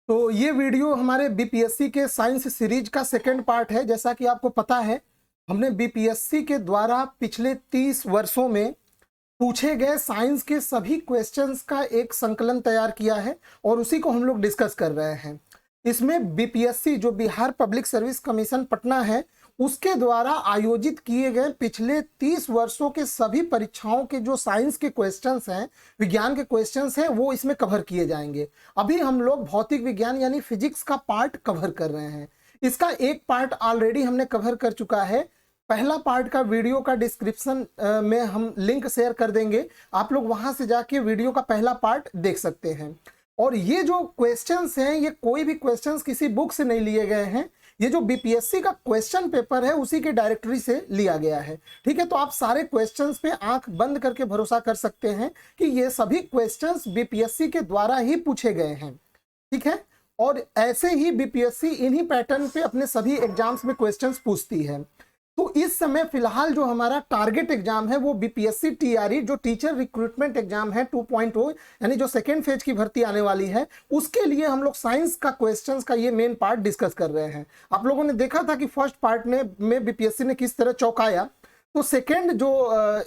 तो ये वीडियो हमारे बीपीएससी के साइंस सीरीज का सेकंड पार्ट है। जैसा कि आपको पता है, हमने बीपीएससी के द्वारा पिछले 30 वर्षों में पूछे गए साइंस के सभी क्वेश्चंस का एक संकलन तैयार किया है और उसी को हम लोग डिस्कस कर रहे हैं। इसमें बीपीएससी जो Bihar public service commission Patna है, उसके द्वारा आयोजित किए गए पिछले 30 वर्षों के सभी परीक्षाओं के जो साइंस के क्वेश्चंस हैं, विज्ञान के क्वेश्चंस हैं, वो इसमें कवर किए जाएंगे। अभी हम लोग भौतिक विज्ञान यानी फिजिक्स का पार्ट कवर कर रहे हैं। इसका एक पार्ट ऑलरेडी हमने कवर कर चुका है। पहला पार्ट का वीडियो का डिस्क्रिप्शन में हम लिंक शेयर कर देंगे, आप लोग वहां से जाके वीडियो का पहला पार्ट देख सकते हैं। और ये जो क्वेश्चंस हैं, ये कोई भी क्वेश्चंस किसी बुक से नहीं लिए गए हैं। ये जो बीपीएससी का क्वेश्चन पेपर है उसी के डायरेक्टरी से लिया गया है। ठीक है, तो आप सारे क्वेश्चंस पे आंख बंद करके भरोसा कर सकते हैं कि ये सभी क्वेश्चंस बीपीएससी के द्वारा ही पूछे गए हैं। ठीक है, और ऐसे ही बीपीएससी इन्हीं पैटर्न पे अपने सभी एग्जाम्स में क्वेश्चंस पूछती है। तो इस समय फिलहाल जो हमारा टारगेट एग्जाम है वो बीपीएससी टीआरई जो टीचर रिक्रूटमेंट एग्जाम है 2.0 यानी जो सेकेंड फेज की भर्ती आने वाली है, उसके लिए हम लोग साइंस का क्वेश्चंस का ये मेन पार्ट डिस्कस कर रहे हैं। आप लोगों ने देखा था कि फर्स्ट पार्ट में बीपीएससी ने किस तरह चौंकाया। तो सेकेंड जो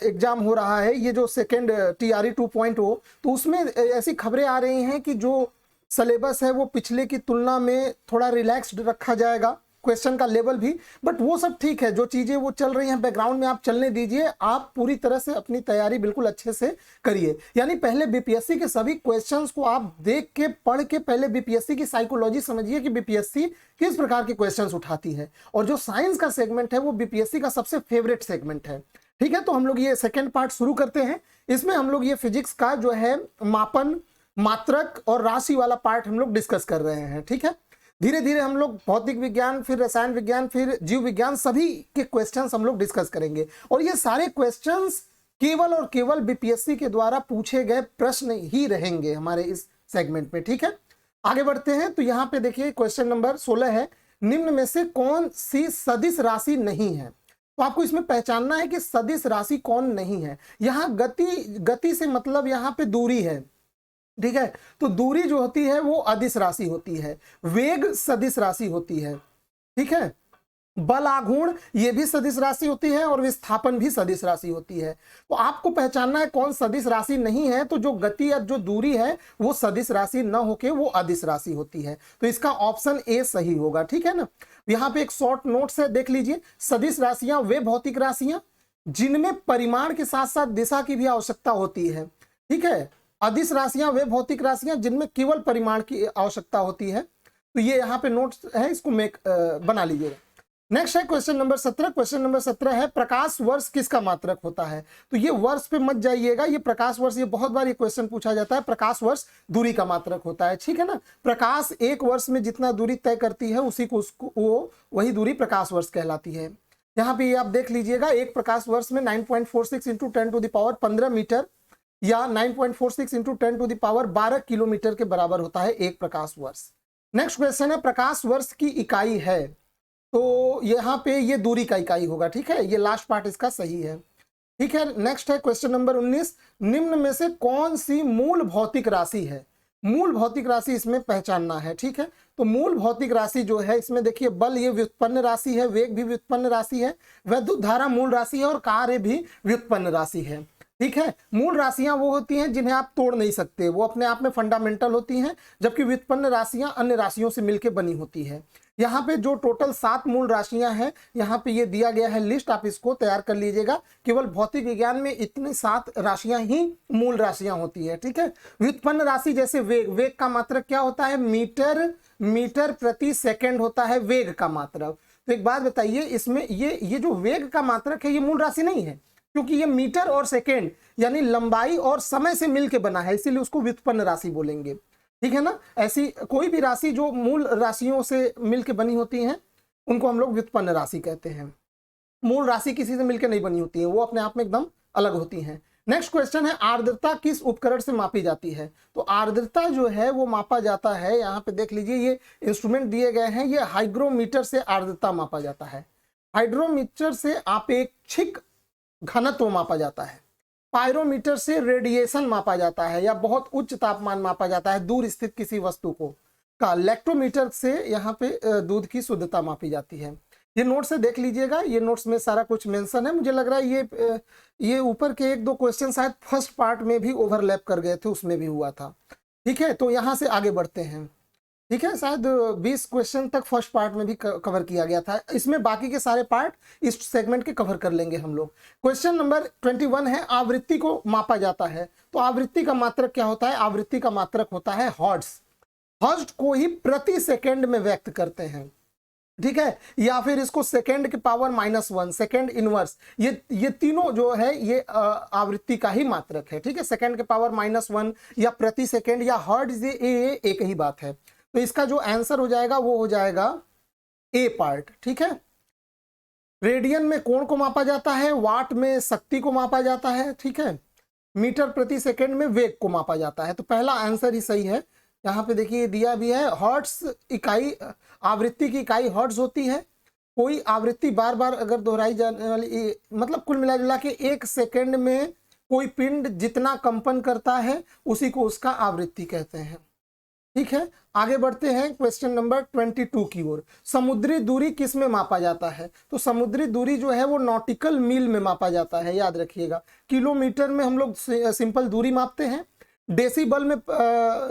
एग्जाम हो रहा है, ये जो सेकेंड टीआरई 2.0, तो उसमें ऐसी खबरें आ रही हैं कि जो सिलेबस है वो पिछले की तुलना में थोड़ा रिलैक्स्ड रखा जाएगा, क्वेश्चन का लेवल भी। बट वो सब ठीक है, जो चीजें वो चल रही हैं बैकग्राउंड में आप चलने दीजिए, आप पूरी तरह से अपनी तैयारी बिल्कुल अच्छे से करिए। यानी पहले बीपीएससी के सभी क्वेश्चंस को आप देख के पढ़ के पहले बीपीएससी की साइकोलॉजी समझिए कि बीपीएससी किस प्रकार के क्वेश्चंस उठाती है। और जो साइंस का सेगमेंट है वो बीपीएससी का सबसे फेवरेट सेगमेंट है। ठीक है, तो हम लोग ये सेकेंड पार्ट शुरू करते हैं। इसमें हम लोग ये फिजिक्स का जो है मापन, मात्रक और राशि वाला पार्ट हम लोग डिस्कस कर रहे हैं। ठीक है, धीरे धीरे हम लोग भौतिक विज्ञान, फिर रसायन विज्ञान, फिर जीव विज्ञान, सभी के क्वेश्चंस हम लोग डिस्कस करेंगे। और ये सारे क्वेश्चंस केवल और केवल बीपीएससी के द्वारा पूछे गए प्रश्न ही रहेंगे हमारे इस सेगमेंट में। ठीक है, आगे बढ़ते हैं। तो यहाँ पे देखिए क्वेश्चन नंबर 16 है, निम्न में से कौन सी सदिश राशि नहीं है। तो आपको इसमें पहचानना है कि सदिश राशि कौन नहीं है। यहाँ गति से मतलब यहाँ पे दूरी है। ठीक है, तो दूरी जो होती है वो अदिश राशि होती है, वेग सदिश राशि होती है। ठीक है, बल आघूर्ण ये भी सदिश राशि होती है और विस्थापन भी सदिश राशि होती है। तो आपको पहचानना है कौन सदिश राशि नहीं है। तो जो गति या जो दूरी है वो सदिश राशि न होके वो अदिश राशि होती है। तो इसका ऑप्शन ए सही होगा। ठीक है ना, यहाँ पे एक शॉर्ट नोट्स है, देख लीजिए। सदिश राशियां वे भौतिक राशियां जिनमें परिमाण के साथ साथ दिशा की भी आवश्यकता होती है। ठीक है, अदिश राशियां वे भौतिक राशियां जिनमें केवल परिमाण की आवश्यकता होती है। तो ये यहाँ पे नोट्स है, इसको बना लीजिएगा। नेक्स्ट है क्वेश्चन नंबर 17। क्वेश्चन नंबर 17 है, प्रकाश वर्ष किसका मात्रक होता है। तो ये वर्ष पे मत जाइएगा, ये प्रकाश वर्ष, ये बहुत बार ये क्वेश्चन पूछा जाता है। प्रकाश वर्ष दूरी का मात्रक होता है। ठीक है ना, प्रकाश एक वर्ष में जितना दूरी तय करती है उसी को वही दूरी प्रकाश वर्ष कहलाती है। यहाँ पे आप देख लीजिएगा, एक प्रकाश वर्ष में 9.46 इंटू 10⁻15 मीटर या 9.46 इंटू 10⁻12 किलोमीटर के बराबर होता है एक प्रकाश वर्ष। नेक्स्ट क्वेश्चन है, प्रकाश वर्ष की इकाई है। तो यहाँ पे ये दूरी का इकाई होगा। ठीक है, ये लास्ट पार्ट इसका सही है। ठीक है, नेक्स्ट है क्वेश्चन नंबर 19, निम्न में से कौन सी मूल भौतिक राशि है। मूल भौतिक राशि इसमें पहचानना है। ठीक है, तो मूल भौतिक राशि जो है इसमें देखिए, बल ये व्युत्पन्न राशि है, वेग भी व्युत्पन्न राशि है, वैद्युत धारा मूल राशि है और कार्य भी व्युत्पन्न राशि है। ठीक है, मूल राशियां वो होती हैं जिन्हें आप तोड़ नहीं सकते, वो अपने आप में फंडामेंटल होती हैं, जबकि व्युत्पन्न राशियां अन्य राशियों से मिलकर बनी होती है। यहाँ पे जो टोटल 7 मूल राशियां हैं, यहाँ पे ये दिया गया है लिस्ट, आप इसको तैयार कर लीजिएगा। केवल भौतिक विज्ञान में इतनी 7 राशियां ही मूल राशियां होती है। ठीक है, व्युत्पन्न राशि जैसे वेग, वेग का मात्रक क्या होता है, मीटर प्रति सेकेंड होता है वेग का मात्रक। तो एक बात बताइए, इसमें ये जो वेग का मात्रक है ये मूल राशि नहीं है, क्योंकि ये मीटर और सेकेंड यानी लंबाई और समय से मिलकर बना है, इसीलिए उसको व्युत्पन्न राशि बोलेंगे। ठीक है ना, ऐसी कोई भी राशि जो मूल राशियों से मिलकर बनी होती हैं उनको हम लोग व्युत्पन्न राशि कहते हैं। मूल राशि किसी से मिलकर नहीं बनी होती है, वो अपने आप में एकदम अलग होती हैं। नेक्स्ट क्वेश्चन है, आर्द्रता किस उपकरण से मापी जाती है। तो आर्द्रता जो है वो मापा जाता है, यहाँ पे देख लीजिए ये इंस्ट्रूमेंट दिए गए हैं, ये हाइग्रोमीटर से आर्द्रता मापा जाता है। हाइड्रोमीटर से आपेक्षिक घनत्व मापा जाता है, पायरोमीटर से रेडिएशन मापा जाता है या बहुत उच्च तापमान मापा जाता है दूर स्थित किसी वस्तु को। का लैक्टोमीटर से यहाँ पे दूध की शुद्धता मापी जाती है। ये नोट से देख लीजिएगा, ये नोट्स में सारा कुछ मेंशन है। मुझे लग रहा है ये ऊपर के 1-2 क्वेश्चन शायद फर्स्ट पार्ट में भी ओवरलैप कर गए थे, उसमें भी हुआ था। ठीक है, तो यहाँ से आगे बढ़ते हैं। ठीक है, शायद 20 क्वेश्चन तक फर्स्ट पार्ट में भी कवर किया गया था, इसमें बाकी के सारे पार्ट इस सेगमेंट के कवर कर लेंगे हम लोग। क्वेश्चन नंबर 21 है, आवृत्ति को मापा जाता है। तो आवृत्ति का मात्रक क्या होता है? आवृत्ति का मात्रक होता है हर्ट्ज। हर्ट्ज को ही प्रति सेकेंड में व्यक्त करते हैं। ठीक है, या फिर इसको सेकेंड की पावर -1, सेकेंड इनवर्स, ये तीनों जो है ये आवृत्ति का ही मात्रक है। ठीक है, सेकेंड के पावर -1 या प्रति सेकेंड या हर्ट्ज, ये एक ही बात है। तो इसका जो आंसर हो जाएगा वो हो जाएगा ए पार्ट। ठीक है, रेडियन में कोण को मापा जाता है, वाट में शक्ति को मापा जाता है। ठीक है, मीटर प्रति सेकेंड में वेग को मापा जाता है। तो पहला आंसर ही सही है। यहाँ पे देखिए दिया भी है, हर्ट्ज इकाई, आवृत्ति की इकाई हर्ट्ज होती है। कोई आवृत्ति बार बार अगर दोहराई जाने वाली, मतलब कुल मिला जुला के 1 सेकेंड में कोई पिंड जितना कंपन करता है उसी को उसका आवृत्ति कहते हैं। ठीक है, आगे बढ़ते हैं क्वेश्चन नंबर 22 की ओर। समुद्री दूरी किस में मापा जाता है? तो समुद्री दूरी जो है वो नॉटिकल मील में मापा जाता है, याद रखिएगा। किलोमीटर में हम लोग सिंपल दूरी मापते हैं। डेसिबल में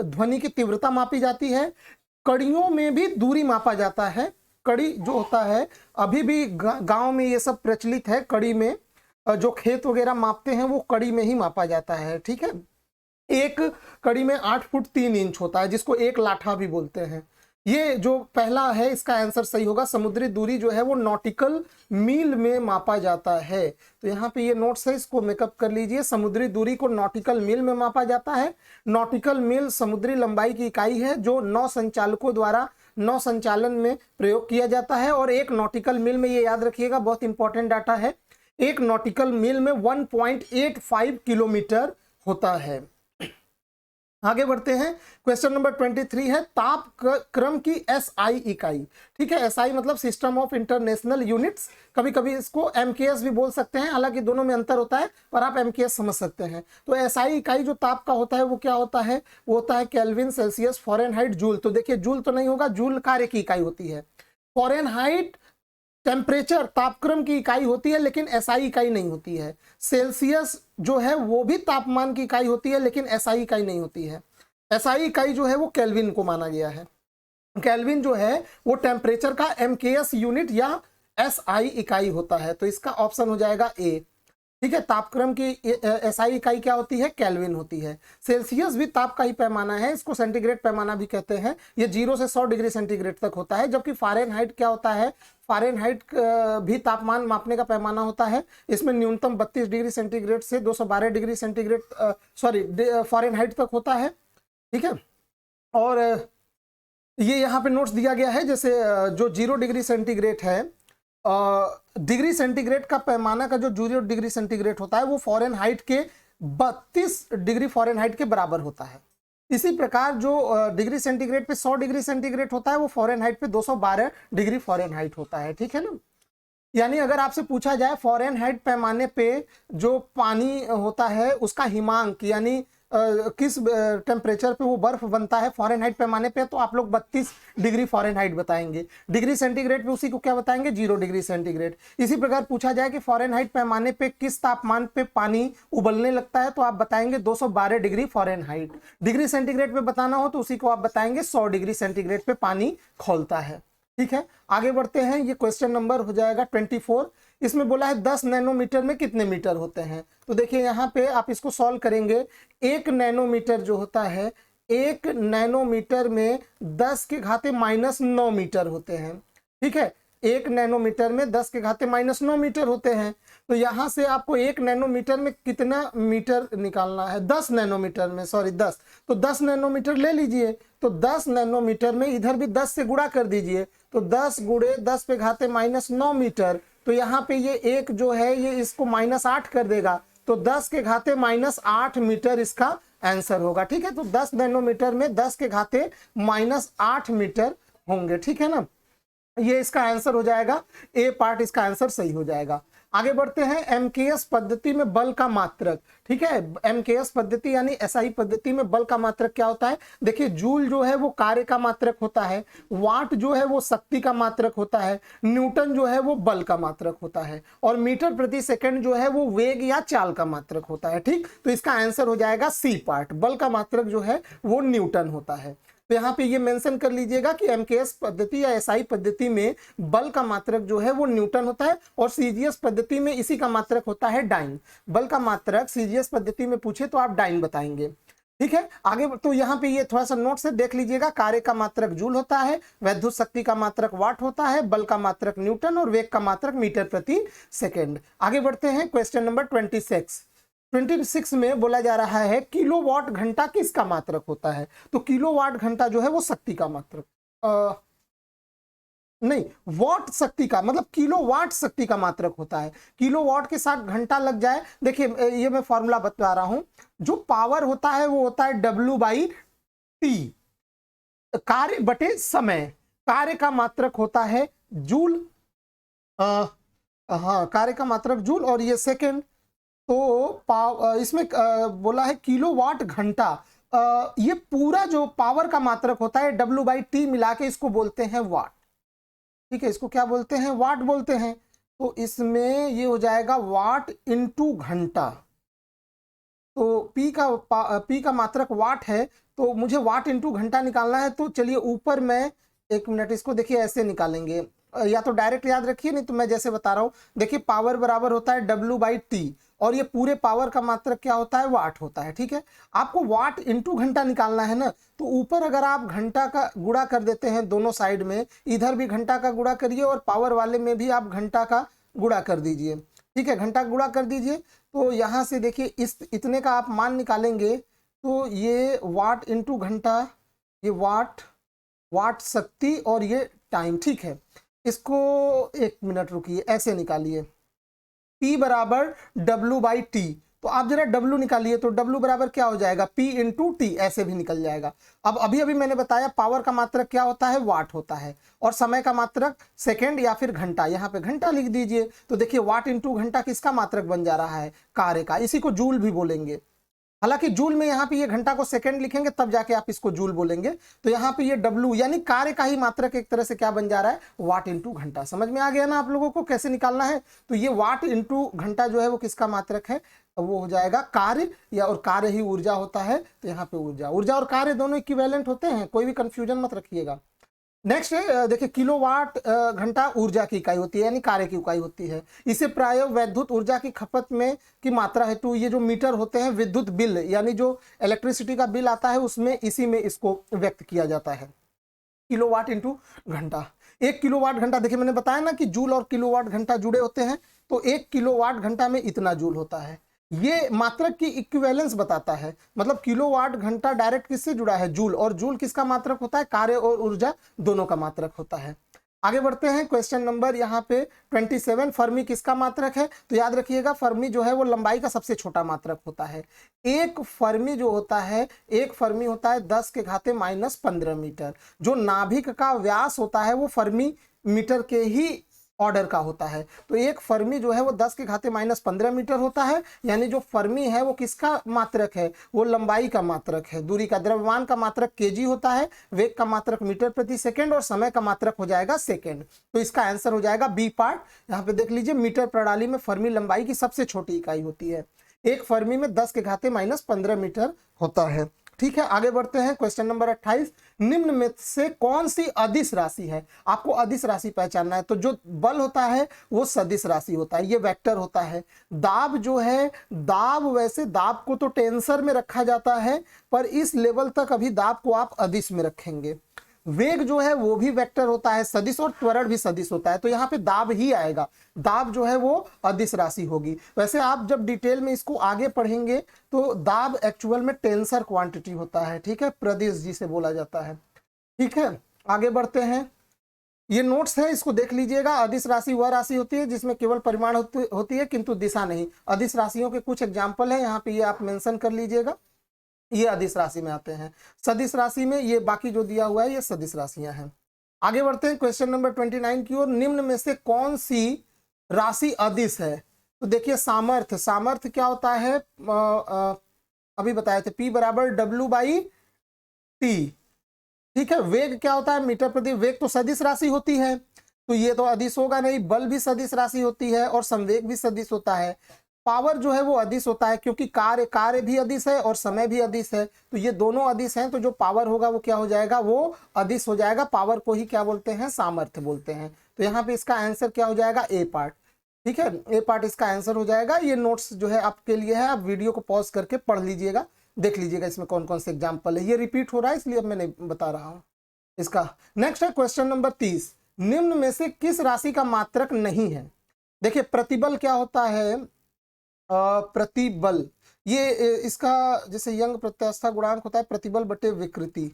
ध्वनि की तीव्रता मापी जाती है। कड़ियों में भी दूरी मापा जाता है। कड़ी जो होता है, अभी भी गांव में ये सब प्रचलित है। कड़ी में जो खेत वगैरह मापते हैं वो कड़ी में ही मापा जाता है। ठीक है, एक कड़ी में 8 फुट 3 इंच होता है, जिसको एक लाठा भी बोलते हैं। ये जो पहला है इसका आंसर सही होगा। समुद्री दूरी जो है वो नॉटिकल मील में मापा जाता है। तो यहाँ पे ये नोट्स है, इसको मेकअप कर लीजिए। समुद्री दूरी को नॉटिकल मील में मापा जाता है। नॉटिकल मील समुद्री लंबाई की इकाई है जो नौ संचालकों द्वारा नौ संचालन में प्रयोग किया जाता है। और एक नॉटिकल मील में, ये याद रखिएगा, बहुत इंपॉर्टेंट डाटा है, एक नॉटिकल मील में 1.85 किलोमीटर होता है। आगे बढ़ते हैं, क्वेश्चन नंबर 23 है, ताप क्रम की SI इकाई। ठीक है, SI मतलब सिस्टम ऑफ इंटरनेशनल यूनिट्स, कभी कभी इसको MKS भी बोल सकते हैं, हालांकि दोनों में अंतर होता है, पर आप MKS समझ सकते हैं। तो SI इकाई जो ताप का होता है वो क्या होता है? वो होता है केल्विन, सेल्सियस, फ़ारेनहाइट, जूल। तो देखिए जूल तो नहीं होगा, जूल कार्य की इकाई होती है। फ़ारेनहाइट टेम्परेचर तापक्रम की इकाई होती है, लेकिन SI इकाई नहीं होती है। सेल्सियस जो है वो भी तापमान की इकाई होती है, लेकिन SI इकाई नहीं होती है। SI इकाई जो है वो केल्विन को माना गया है। केल्विन जो है वो टेम्परेचर का MKS यूनिट या SI इकाई होता है। तो इसका ऑप्शन हो जाएगा ए। ठीक है, तापक्रम की SI इकाई क्या होती है? केल्विन होती है। सेल्सियस भी ताप का ही पैमाना है, इसको सेंटीग्रेड पैमाना भी कहते हैं। ये 0 से 100 डिग्री सेंटीग्रेड तक होता है। जबकि फ़ारेनहाइट क्या होता है? फ़ारेनहाइट भी तापमान मापने का पैमाना होता है। इसमें न्यूनतम 32 डिग्री सेंटीग्रेड से 212 डिग्री सेंटीग्रेड फ़ारेनहाइट तक होता है। ठीक है, और ये यहाँ पे नोट्स दिया गया है, जैसे जो 0 डिग्री सेंटीग्रेड है, डिग्री सेंटीग्रेड का पैमाना का जो 0 डिग्री सेंटीग्रेड होता है वो फ़ारेनहाइट के 32 डिग्री फ़ारेनहाइट के बराबर होता है। इसी प्रकार जो डिग्री सेंटीग्रेड पे 100 डिग्री सेंटीग्रेड होता है वो फ़ारेनहाइट पे 212 डिग्री फ़ारेनहाइट होता है। ठीक है ना, यानी अगर आपसे पूछा जाए फ़ारेनहाइट पैमाने पे जो पानी होता है उसका हिमांक, यानी किस टेम्परेचर पे वो बर्फ बनता है फ़ारेनहाइट पैमाने पे, तो आप लोग 32 डिग्री फ़ारेनहाइट बताएंगे। डिग्री सेंटीग्रेड पे उसी को क्या बताएंगे? 0 डिग्री सेंटीग्रेड। इसी प्रकार पूछा जाए कि फ़ारेनहाइट पैमाने पे किस तापमान पे पानी उबलने लगता है, तो आप बताएंगे 212 डिग्री फ़ारेनहाइट। डिग्री सेंटीग्रेड पे बताना हो तो उसी को आप बताएंगे 100 डिग्री सेंटीग्रेड पे पानी खौलता है। ठीक है, आगे बढ़ते हैं। ये क्वेश्चन नंबर हो जाएगा 24। इसमें बोला है 10 नैनोमीटर में कितने मीटर होते हैं? तो देखिए यहाँ पे आप इसको सॉल्व करेंगे। 1 नैनोमीटर जो होता है, 1 नैनोमीटर में 10 के घाते -9 मीटर होते हैं। ठीक है, 1 नैनोमीटर में 10 के घाते -9 मीटर होते हैं। तो यहाँ से आपको 1 नैनोमीटर में कितना मीटर निकालना है? 10 नैनोमीटर में, सॉरी 10, तो 10 नैनोमीटर ले लीजिए। तो 10 नैनोमीटर में इधर भी 10 से गुणा कर दीजिए, तो 10 गुणे 10 पे घाते -9 मीटर। तो यहाँ पे ये 1 जो है ये इसको -8 कर देगा, तो 10 के घाते -8 मीटर इसका आंसर होगा। ठीक है, तो 10 नैनोमीटर में 10 के घाते -8 मीटर होंगे। ठीक है ना, ये इसका आंसर हो जाएगा ए पार्ट, इसका आंसर सही हो जाएगा। आगे बढ़ते हैं, MKS पद्धति में बल का मात्रक। ठीक है। एमकेएस पद्धति यानी एसआई पद्धति में बल का मात्रक क्या होता है? देखिए जूल जो है वो कार्य का मात्रक होता है, वाट जो है वो शक्ति का मात्रक होता है, न्यूटन जो है वो बल का मात्रक होता है, और मीटर प्रति सेकंड जो है वो वेग या चाल का मात्रक होता है। ठीक, तो इसका आंसर हो जाएगा सी पार्ट। बल का मात्रक जो है वो न्यूटन होता है। तो यहाँ पे ये मेंशन कर लीजिएगा कि एमकेएस पद्धति या एसआई पद्धति में बल का मात्रक जो है वो न्यूटन होता है, और सीजीएस पद्धति में इसी का मात्रक होता है डाइन। बल का मात्रक सीजीएस पद्धति में पूछे तो आप डाइन बताएंगे। ठीक है, आगे तो यहाँ पे ये थोड़ा सा नोट से देख लीजिएगा। कार्य का मात्रक जूल होता है, वैद्युत शक्ति का मात्रक वाट होता है, बल का मात्रक न्यूटन और वेग का मात्रक मीटर प्रति सेकेंड। आगे बढ़ते हैं क्वेश्चन नंबर 26 में बोला जा रहा है किलोवाट घंटा किसका मात्रक होता है? तो किलोवाट घंटा जो है वो शक्ति का मात्रक नहीं, वाट शक्ति का, मतलब किलोवाट शक्ति का मात्रक होता है। किलोवाट के साथ घंटा लग जाए, देखिए ये मैं फॉर्मूला बता रहा हूं। जो पावर होता है वो होता है W/T, कार्य बटे समय। कार्य का मात्रक होता है जूल, हाँ कार्य का मात्रक जूल, और ये सेकेंड। तो इसमें बोला है किलोवाट घंटा, ये पूरा जो पावर का मात्रक होता है W/T मिला के इसको बोलते हैं वाट। ठीक है, इसको क्या बोलते हैं? वाट बोलते हैं। तो इसमें ये हो जाएगा वाट इंटू घंटा। तो P का मात्रक वाट है, तो मुझे वाट इंटू घंटा निकालना है। तो चलिए ऊपर मैं एक मिनट इसको देखिए ऐसे निकालेंगे, या तो डायरेक्ट याद रखिए, नहीं तो मैं जैसे बता रहा हूं। देखिए पावर बराबर होता है W/T, और ये पूरे पावर का मात्रक क्या होता है? वाट होता है। ठीक है, आपको वाट इंटू घंटा निकालना है ना, तो ऊपर अगर आप घंटा का गुणा कर देते हैं दोनों साइड में, इधर भी घंटा का गुणा करिए और पावर वाले में भी आप घंटा का गुणा कर दीजिए। ठीक है, घंटा का गुणा कर दीजिए। तो यहाँ से देखिए इस इतने का आप मान निकालेंगे, तो ये वाट इंटू घंटा, ये वाट शक्ति और ये टाइम। ठीक है, इसको एक मिनट रुकिए, ऐसे निकालिए। P बराबर W/T, तो आप जरा W निकालिए, तो W बराबर क्या हो जाएगा? P इंटू T, ऐसे भी निकल जाएगा। अब अभी मैंने बताया पावर का मात्रक क्या होता है? वाट होता है, और समय का मात्रक सेकेंड या फिर घंटा। यहाँ पे घंटा लिख दीजिए। तो देखिए वाट इंटू घंटा किसका मात्रक बन जा रहा है? कार्य का। इसी को जूल भी बोलेंगे। हालांकि जूल में यहाँ पे ये घंटा को सेकंड लिखेंगे तब जाके आप इसको जूल बोलेंगे। तो यहाँ पे ये W यानी कार्य का ही मात्रक एक तरह से क्या बन जा रहा है? वाट इंटू घंटा। समझ में आ गया ना आप लोगों को कैसे निकालना है? तो ये वाट इंटू घंटा जो है वो किसका मात्रक है? वो हो जाएगा कार्य, या और कार्य ही ऊर्जा होता है। तो यहाँ पे ऊर्जा और कार्य दोनों इक्विवेलेंट होते हैं, कोई भी कंफ्यूजन मत रखिएगा। नेक्स्ट देखिए किलोवाट घंटा ऊर्जा की इकाई होती है, यानी कार्य की इकाई होती है। इसे प्राय वैद्युत ऊर्जा की खपत में की मात्रा हेतु ये जो मीटर होते हैं, विद्युत बिल यानी जो इलेक्ट्रिसिटी का बिल आता है उसमें इसी में इसको व्यक्त किया जाता है। किलोवाट इंटू घंटा। 1 किलोवाट घंटा, देखिए मैंने बताया ना कि जूल और किलोवाट घंटा जुड़े होते हैं। तो 1 किलोवाट घंटा में इतना जूल होता है। ये मात्रक की इक्विवेलेंस बताता है, मतलब किलोवाट घंटा डायरेक्ट किससे जुड़ा है? जूल, और जूल किसका मात्रक होता है? कार्य और ऊर्जा दोनों का मात्रक होता है। आगे बढ़ते हैं क्वेश्चन नंबर यहाँ पे 27। फर्मी किसका मात्रक है? तो याद रखिएगा फर्मी जो है वो लंबाई का सबसे छोटा मात्रक होता है। एक फर्मी जो होता है, एक फर्मी होता है 10⁻⁻15 मीटर। जो नाभिक का व्यास होता है वो फर्मी मीटर के ही ऑर्डर का होता है। तो एक फर्मी जो है वो 10⁻⁻15 मीटर होता है, यानी जो फर्मी है वो किसका मात्रक है? वो लंबाई का मात्रक है। दूरी का, द्रव्यमान का मात्रक केजी होता है, वेग का मात्रक मीटर प्रति सेकंड, और समय का मात्रक हो जाएगा सेकंड। तो इसका आंसर हो जाएगा बी पार्ट। यहाँ पे देख लीजिए मीटर प्रणाली में फर्मी लंबाई की सबसे छोटी इकाई होती है। एक फर्मी में 10⁻⁻15 मीटर होता है। ठीक है, आगे बढ़ते हैं क्वेश्चन नंबर 28। निम्न में से कौन सी अदिश राशि है? आपको अदिश राशि पहचानना है। तो जो बल होता है वो सदिश राशि होता है, ये वेक्टर होता है। दाब जो है, दाब वैसे दाब को तो टेंसर में रखा जाता है, पर इस लेवल तक अभी दाब को आप अदिश में रखेंगे। वेग जो है वो भी वेक्टर होता है सदिश, और त्वरण भी सदिश होता है। तो यहाँ पे दाब ही आएगा, दाब जो है वो अदिश राशि होगी। वैसे आप जब डिटेल में इसको आगे पढ़ेंगे तो दाब एक्चुअल में टेंसर क्वांटिटी होता है। ठीक है, प्रदिश जिसे बोला जाता है। ठीक है, आगे बढ़ते हैं। ये नोट्स है, इसको देख लीजिएगा। अदिश राशि वह राशि होती है जिसमें केवल परिमाण होती है किंतु दिशा नहीं। अदिश राशियों के कुछ एग्जाम्पल है, यहाँ पे ये आप मेंशन कर लीजिएगा। ये अदिश राशि में आते हैं। सदिश राशि में ये बाकी जो दिया हुआ है ये सदिश राशियां हैं। आगे बढ़ते हैं क्वेश्चन नंबर 29 की ओर। निम्न में से कौन सी राशि अदिश है? तो देखिए सामर्थ्य, सामर्थ्य क्या होता है, अभी बताए थे, P बराबर W/T। ठीक है, वेग क्या होता है, मीटर प्रति, वेग तो सदिश राशि होती है, तो ये तो अदिश होगा नहीं, बल भी सदिश राशि होती है और संवेग भी सदिश होता है। पावर जो है वो अदिश होता है, क्योंकि कार्य, कार्य भी अदिश है और समय भी अदिश है, तो ये दोनों अदिश हैं, तो जो पावर होगा वो क्या हो जाएगा, वो अदिश हो जाएगा। पावर को ही क्या बोलते हैं, सामर्थ्य बोलते हैं। तो यहाँ पे इसका आंसर क्या हो जाएगा, ए पार्ट। ठीक है, ए पार्ट इसका आंसर हो जाएगा। ये नोट्स जो है आपके लिए है, आप वीडियो को पॉज करके पढ़ लीजिएगा, देख लीजिएगा इसमें कौन कौन से एग्जाम्पल है। ये रिपीट हो रहा है इसलिए अब मैं नहीं बता रहा हूँ इसका। नेक्स्ट है क्वेश्चन नंबर 30, निम्न में से किस राशि का मात्रक नहीं है। देखिए प्रतिबल क्या होता है, प्रतिबल, ये इसका जैसे यंग प्रत्यास्था गुणांक होता है प्रतिबल बटे विकृति।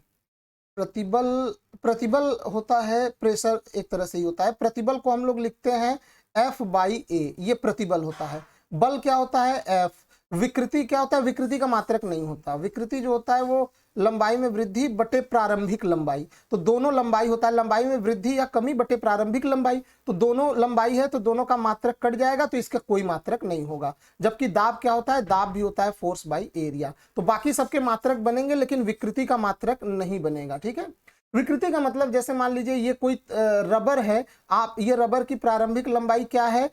प्रतिबल, प्रतिबल होता है प्रेशर, एक तरह से ही होता है। प्रतिबल को हम लोग लिखते हैं F/A, ये प्रतिबल होता है। बल क्या होता है, F। विकृति क्या होता है, विकृति का मात्रक नहीं होता। विकृति जो होता है वो लंबाई में वृद्धि बटे प्रारंभिक लंबाई, तो दोनों लंबाई होता है, लंबाई में वृद्धि या कमी बटे प्रारंभिक लंबाई, तो दोनों लंबाई है तो दोनों का मात्रक कट जाएगा, तो इसका कोई मात्रक नहीं होगा। जबकि दाब क्या होता है, दाब भी होता है फोर्स बाई एरिया। तो बाकी सबके मात्रक बनेंगे लेकिन विकृति का मात्रक नहीं बनेगा। ठीक है, विकृति का मतलब जैसे मान लीजिए ये कोई रबर है, आप ये रबर की प्रारंभिक लंबाई क्या है,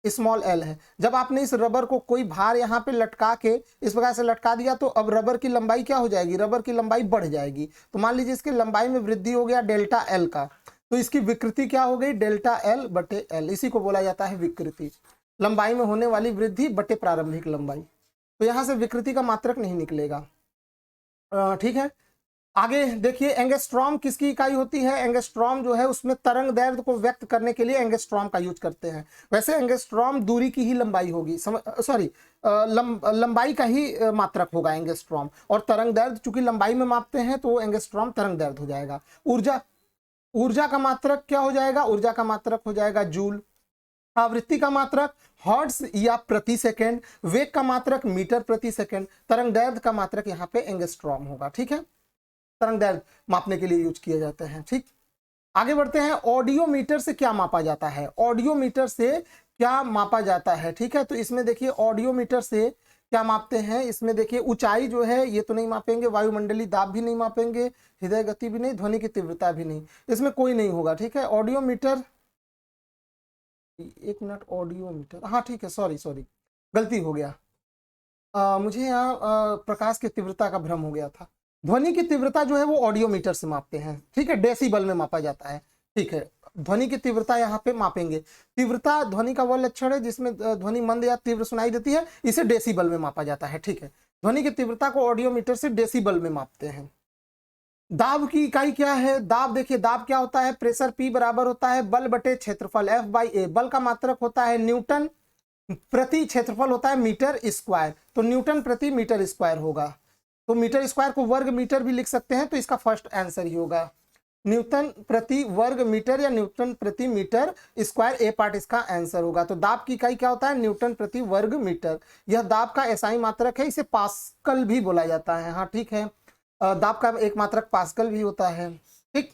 स्मॉल एल है। जब आपने इस रबर को कोई भार यहाँ पे लटका के इस प्रकार से लटका दिया, तो अब रबर की लंबाई क्या हो जाएगी, रबर की लंबाई बढ़ जाएगी। तो मान लीजिए इसकी लंबाई में वृद्धि हो गया डेल्टा एल का, तो इसकी विकृति क्या हो गई, डेल्टा एल बटे एल। इसी को बोला जाता है विकृति, लंबाई में होने वाली वृद्धि बटे प्रारंभिक लंबाई। तो यहाँ से विकृति का मात्रक नहीं निकलेगा। ठीक है, आगे देखिए एंगस्ट्रॉम किसकी इकाई होती है। एंगस्ट्रॉम जो है उसमें तरंग दैर्ध्य को व्यक्त करने के लिए एंगस्ट्रॉम का यूज करते हैं। वैसे एंगस्ट्रॉम दूरी की ही लंबाई होगी, सॉरी लंबाई का ही मात्रक होगा एंगस्ट्रॉम, और तरंग दैर्ध्य चूंकि लंबाई में मापते हैं तो एंगस्ट्रॉम तरंग दैर्ध्य हो जाएगा। ऊर्जा, ऊर्जा का मात्रक क्या हो जाएगा, ऊर्जा का मात्रक हो जाएगा जूल। आवृत्ति का मात्रक हर्ट्ज या प्रति सेकेंड। वेग का मात्रक मीटर प्रति सेकेंड। तरंग दैर्ध्य का मात्रक यहाँ पे एंगस्ट्रॉम होगा। ठीक है, तरंग दैर्ध्य मापने के लिए यूज किए जाते हैं। ठीक, आगे बढ़ते हैं। ऑडियोमीटर से क्या मापा जाता है, ऑडियोमीटर से क्या मापा जाता है। ठीक है, तो इसमें देखिए ऑडियोमीटर से क्या मापते हैं, इसमें देखिए ऊंचाई जो है ये तो नहीं मापेंगे, वायुमंडलीय दाब भी नहीं मापेंगे, हृदय गति भी नहीं, ध्वनि की तीव्रता भी नहीं, इसमें कोई नहीं होगा। ठीक है, ऑडियोमीटर, एक मिनट, ऑडियोमीटर, हाँ ठीक है, सॉरी सॉरी गलती हो गया, मुझे यहाँ प्रकाश की तीव्रता का भ्रम हो गया था। ध्वनि की तीव्रता जो है वो ऑडियोमीटर से मापते हैं। ठीक है, डेसिबल में मापा जाता है। ठीक है, ध्वनि की तीव्रता यहाँ पे मापेंगे। तीव्रता ध्वनि का वह लक्षण है जिसमें ध्वनि मंद या तीव्र सुनाई देती है, इसे डेसिबल में मापा जाता है। ठीक है, ध्वनि की तीव्रता को ऑडियोमीटर से डेसिबल में मापते हैं। दाब की इकाई क्या है, दाब देखिए, दाब क्या होता है, प्रेशर P बराबर होता है बल बटे क्षेत्रफल F/A। बल का मात्रक होता है न्यूटन प्रति, क्षेत्रफल होता है मीटर स्क्वायर, तो न्यूटन प्रति मीटर स्क्वायर होगा। तो मीटर स्क्वायर को वर्ग मीटर भी लिख सकते हैं, तो इसका फर्स्ट आंसर ही होगा न्यूटन प्रति वर्ग मीटर या न्यूटन प्रति मीटर स्क्वायर। ए पार्ट इसका आंसर होगा। तो दाब की इकाई क्या होता है, न्यूटन प्रति वर्ग मीटर। यह दाब का एसआई मात्रक है, इसे पास्कल भी बोला जाता है। हाँ ठीक है, दाब का एक मात्रक पास्कल भी होता है। ठीक,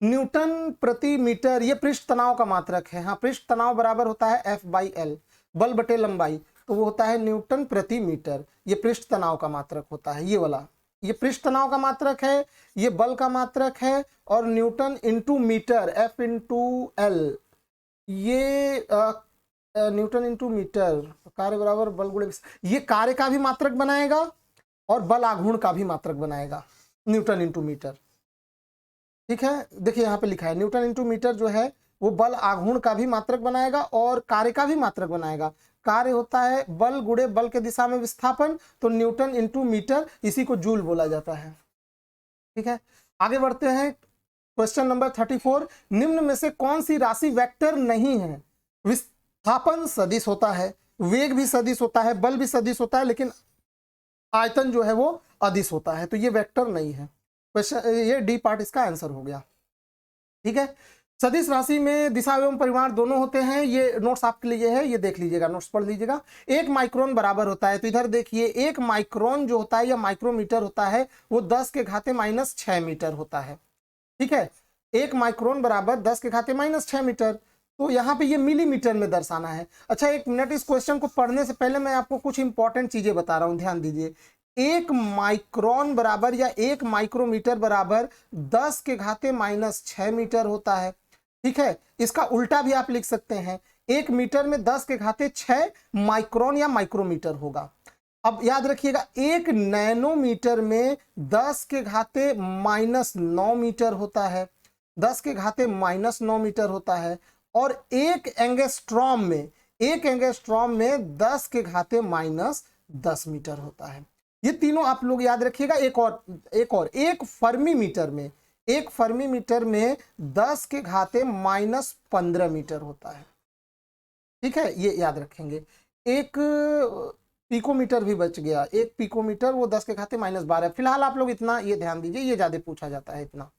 न्यूटन प्रति मीटर ये पृष्ठ तनाव का मात्रक है। हाँ, पृष्ठ तनाव बराबर होता है F/L, बल बटे लंबाई, तो वो होता है न्यूटन प्रति मीटर। ये पृष्ठ तनाव का मात्रक होता है, ये वाला, ये पृष्ठ तनाव का मात्रक है, ये बल का मात्रक है, और न्यूटन इंटू मीटर F/L, ये न्यूटन इंटू मीटर, कार्य बराबर बल गुणे, ये कार्य का भी मात्रक बनाएगा और बल आघूर्ण का भी मात्रक बनाएगा, न्यूटन इंटू मीटर। ठीक है, देखिए यहाँ पे लिखा है न्यूटन इंटू मीटर जो है वो बल आघूर्ण का भी मात्रक बनाएगा और कार्य का भी मात्रक बनाएगा। कार्य होता है बल गुणे बल के दिशा में विस्थापन, तो न्यूटन इंटू मीटर, इसी को जूल बोला जाता है। ठीक है, आगे बढ़ते हैं। क्वेश्चन नंबर 34, निम्न में से कौन सी राशि वेक्टर नहीं है। विस्थापन सदिश होता है, वेग भी सदिश होता है, बल भी सदिश होता है, लेकिन आयतन जो है वो अदिश होता है, तो ये वेक्टर नहीं है। क्वेश्चन ये डी पार्ट इसका आंसर हो गया। ठीक है, सदिश राशि में दिशा एवं परिमाण दोनों होते हैं। ये नोट्स आपके लिए है, ये देख लीजिएगा, नोट्स पढ़ लीजिएगा। 1 माइक्रोन बराबर होता है, तो इधर देखिए 1 माइक्रोन जो होता है या माइक्रोमीटर होता है वो 10 के घाते -6 मीटर होता है। ठीक है, 1 माइक्रोन बराबर 10 के घाते -6 मीटर। तो यहाँ पे ये मिलीमीटर में दर्शाना है। अच्छा, एक मिनट, इस क्वेश्चन को पढ़ने से पहले मैं आपको कुछ इंपॉर्टेंट चीजें बता रहा हूँ, ध्यान दीजिए। 1 माइक्रोन बराबर या 1 माइक्रोमीटर बराबर 10 के घाते -6 मीटर होता है। ठीक है, इसका उल्टा भी आप लिख सकते हैं, 1 मीटर में 10 के घाते 6 माइक्रोन या माइक्रोमीटर होगा। अब याद रखिएगा, 1 नैनोमीटर में 10 के घाते -9 मीटर होता है, 10 के घाते -9 मीटर होता है। और 1 एंगस्ट्रॉम में 10 के घाते -10 मीटर होता है। ये तीनों आप लोग याद रखिएगा। एक फर्मी मीटर में 10 के घाते -15 मीटर होता है। ठीक है, ये याद रखेंगे। एक पिकोमीटर भी बच गया, एक पिकोमीटर, वो 10 के घाते -12। फिलहाल आप लोग इतना ये ध्यान दीजिए, ये ज्यादा पूछा जाता है इतना।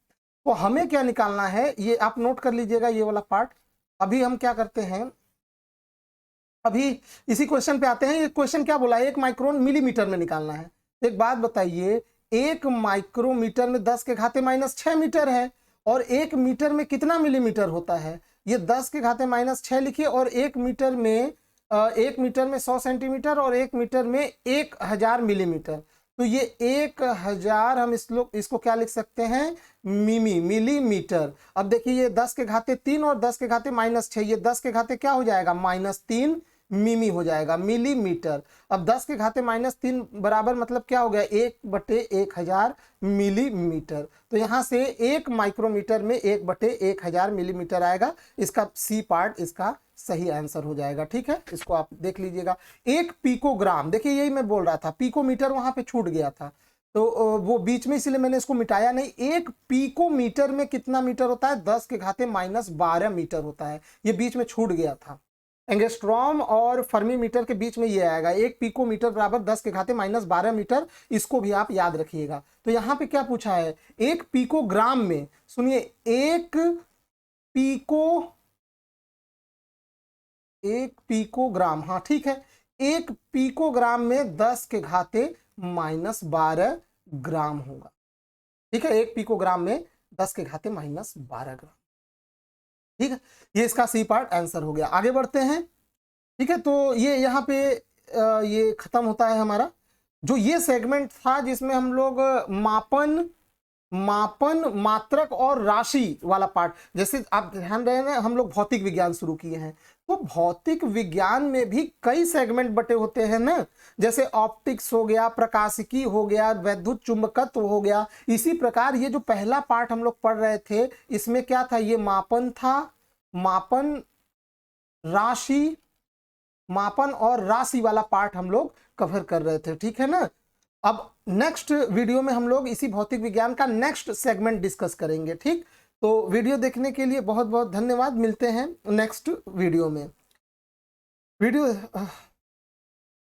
तो हमें क्या निकालना है, ये आप नोट कर लीजिएगा, ये वाला पार्ट। अभी हम क्या करते हैं, अभी इसी क्वेश्चन पे आते हैं। ये क्वेश्चन क्या बोला है, 1 माइक्रोन मिलीमीटर में निकालना है। एक बात बताइए, 1 माइक्रोमीटर में 10 के घाते -6 मीटर है, और 1 मीटर में कितना मिलीमीटर होता है? ये 10 के घाते -6 लिखिए, और 1 मीटर में 100 सेंटीमीटर, और 1 मीटर में 1000 मिलीमीटर। तो ये 1000 हम इसको क्या लिख सकते हैं, मिलीमीटर। अब देखिए, ये 10 के घाते 3 और 10 के घाते -6, ये 10 के घाते क्या हो जाएगा, -3 मिमी हो जाएगा, मिलीमीटर। अब 10 के घाते -3 बराबर मतलब क्या हो गया, 1/1000 मिलीमीटर। तो यहाँ से 1 माइक्रोमीटर में 1/1000 मिलीमीटर आएगा। इसका सी पार्ट इसका सही आंसर हो जाएगा। ठीक है, इसको आप देख लीजिएगा। 1 पिकोग्राम, देखिए यही मैं बोल रहा था, पिकोमीटर वहां पे छूट गया था, तो वो बीच में, इसलिए मैंने इसको मिटाया नहीं। 1 पिकोमीटर में कितना मीटर होता है, 10 के घाते -12 मीटर होता है, ये बीच में छूट गया था। एंगस्ट्रॉम और फर्मी मीटर के बीच में ये आएगा, 1 पिकोमीटर बराबर 10 के घाते -12 मीटर। इसको भी आप याद रखिएगा। तो यहाँ पे क्या पूछा है, 1 पिकोग्राम में, सुनिए, 1 पिकोग्राम, हाँ ठीक है, 1 पिकोग्राम में 10 के घाते -12 ग्राम होगा। ठीक है, 1 पिकोग्राम में 10 के घाते -12 ग्राम। ठीक है, ये इसका सी पार्ट आंसर हो गया। आगे बढ़ते हैं। ठीक है, तो ये यहाँ पे ये खत्म होता है हमारा जो ये सेगमेंट था, जिसमें हम लोग मापन, मात्रक और राशि वाला पार्ट, जैसे आप ध्यान रहे हैं, हम लोग भौतिक विज्ञान शुरू किए हैं, तो भौतिक विज्ञान में भी कई सेगमेंट बटे होते हैं ना, जैसे ऑप्टिक्स हो गया, प्रकाशिकी हो गया, वैद्युत चुंबकत्व हो गया। इसी प्रकार ये जो पहला पार्ट हम लोग पढ़ रहे थे, इसमें क्या था, ये मापन था, मापन और राशि वाला पार्ट हम लोग कवर कर रहे थे। ठीक है ना। अब नेक्स्ट वीडियो में हम लोग इसी भौतिक विज्ञान का नेक्स्ट सेगमेंट डिस्कस करेंगे। ठीक, तो वीडियो देखने के लिए बहुत बहुत धन्यवाद। मिलते हैं नेक्स्ट वीडियो में।